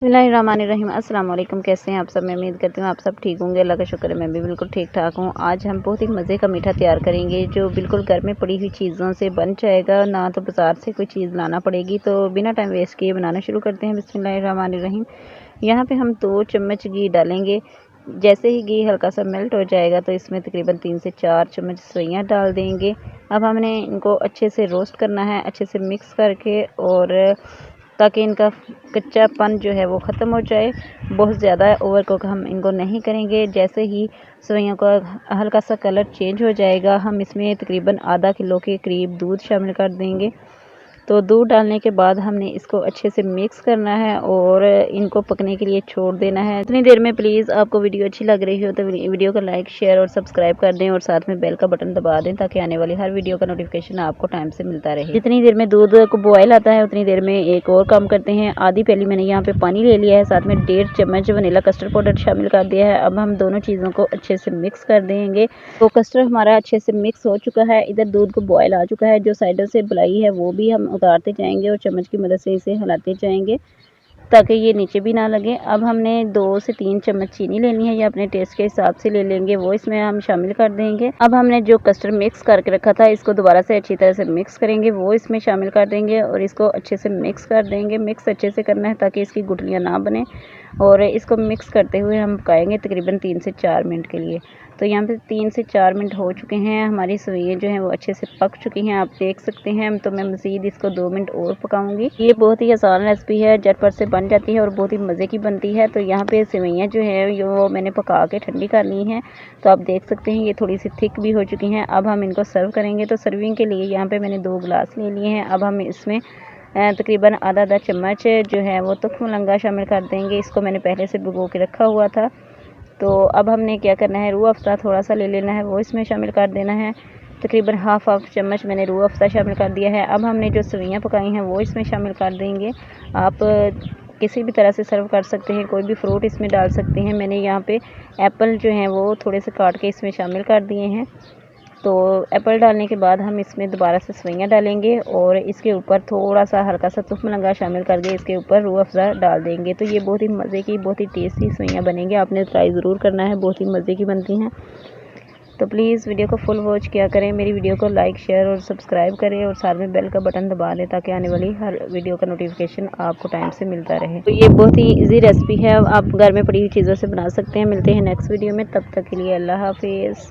बिस्मिल्लाहिर्रहमानिर्रहीम। अस्सलाम वालेकुम। कैसे हैं आप सब? मैं उम्मीद करती हूँ आप सब ठीक होंगे। अल्लाह का शुक्र है मैं भी बिल्कुल ठीक ठाक हूँ। आज हम बहुत ही मज़े का मीठा तैयार करेंगे जो बिल्कुल घर में पड़ी हुई चीज़ों से बन जाएगा, ना तो बाज़ार से कोई चीज़ लाना पड़ेगी। तो बिना टाइम वेस्ट किए बनाना शुरू करते हैं। बिस्मिल्लाहिर्रहमानिर्रहीम। यहाँ पे हम 2 चम्मच घी डालेंगे। जैसे ही घी हल्का सा मेल्ट हो जाएगा तो इसमें तकरीबन 3 से 4 चम्मच सवैयाँ डाल देंगे। अब हमने इनको अच्छे से रोस्ट करना है, अच्छे से मिक्स करके, और ताकि इनका कच्चापन जो है वो ख़त्म हो जाए। बहुत ज़्यादा ओवर कुक हम इनको नहीं करेंगे। जैसे ही सेवइयों का हल्का सा कलर चेंज हो जाएगा, हम इसमें तकरीबन आधा किलो के करीब दूध शामिल कर देंगे। तो दूध डालने के बाद हमने इसको अच्छे से मिक्स करना है और इनको पकने के लिए छोड़ देना है। इतनी देर में प्लीज़ आपको वीडियो अच्छी लग रही हो तो वीडियो को लाइक, शेयर और सब्सक्राइब कर दें और साथ में बेल का बटन दबा दें ताकि आने वाली हर वीडियो का नोटिफिकेशन आपको टाइम से मिलता रहे। जितनी देर में दूध को बॉयल आता है उतनी देर में एक और काम करते हैं। आधी प्याली मैंने यहाँ पे पानी ले लिया है, साथ में 1.5 चम्मच वनीला कस्टर्ड पाउडर शामिल कर दिया है। अब हम दोनों चीज़ों को अच्छे से मिक्स कर देंगे। तो कस्टर्ड हमारा अच्छे से मिक्स हो चुका है। इधर दूध को बॉयल आ चुका है। जो साइडों से मलाई है वो भी हम उतारते जाएंगे और चम्मच की मदद से इसे हिलाते जाएंगे ताकि ये नीचे भी ना लगे। अब हमने 2 से 3 चम्मच चीनी लेनी है, या अपने टेस्ट के हिसाब से ले लेंगे, वो इसमें हम शामिल कर देंगे। अब हमने जो कस्टर्ड मिक्स करके रखा था इसको दोबारा से अच्छी तरह से मिक्स करेंगे, वो इसमें शामिल कर देंगे और इसको अच्छे से मिक्स कर देंगे। मिक्स अच्छे से करना है ताकि इसकी गुठलियाँ ना बने, और इसको मिक्स करते हुए हम पकाएंगे तकरीबन 3 से 4 मिनट के लिए। तो यहाँ पे 3 से 4 मिनट हो चुके हैं, हमारी सेवइयाँ जो हैं वो अच्छे से पक चुकी हैं, आप देख सकते हैं। तो मैं मज़ीद इसको 2 मिनट और पकाऊंगी। ये बहुत ही आसान रेसिपी है, झटपट से बन जाती है और बहुत ही मज़े की बनती है। तो यहाँ पे सेवइयाँ जो है वो मैंने पका के ठंडी कर ली हैं। तो आप देख सकते हैं ये थोड़ी सी थिक भी हो चुकी हैं। अब हम इनको सर्व करेंगे। तो सर्विंग के लिए यहाँ पे मैंने 2 गिलास ले लिए हैं। अब हम इसमें तकरीबन आधा चम्मच जो है वो तुख्म लंगा शामिल कर देंगे। इसको मैंने पहले से भिगो के रखा हुआ था। तो अब हमने क्या करना है, रूह अफ़ज़ा थोड़ा सा ले लेना है, वो इसमें शामिल कर देना है। तकरीबन हाफ़ चम्मच मैंने रूह अफ़ज़ा शामिल कर दिया है। अब हमने जो सेवइयाँ पकाई हैं वो इसमें शामिल कर देंगे। आप किसी भी तरह से सर्व कर सकते हैं, कोई भी फ्रूट इसमें डाल सकते हैं। मैंने यहाँ पे एप्पल जो हैं वो थोड़े से काट के इसमें शामिल कर दिए हैं। तो एप्पल डालने के बाद हम इसमें दोबारा से सेवइयाँ डालेंगे और इसके ऊपर थोड़ा सा हल्का सा तुख्म लंगा शामिल करके इसके ऊपर रूह अफ़ज़ा डाल देंगे। तो ये बहुत ही मज़े की, बहुत ही टेस्टी सेवइयाँ बनेंगी। आपने ट्राई ज़रूर करना है, बहुत ही मज़े की बनती हैं। तो प्लीज़ वीडियो को फुल वॉच किया करें, मेरी वीडियो को लाइक, शेयर और सब्सक्राइब करें और साथ में बेल का बटन दबा दें ताकि आने वाली हर वीडियो का नोटिफिकेशन आपको टाइम से मिलता रहे। तो ये बहुत ही ईजी रेसिपी है, आप घर में पड़ी हुई चीज़ों से बना सकते हैं। मिलते हैं नेक्स्ट वीडियो में, तब तक के लिए अल्लाह हाफिज़।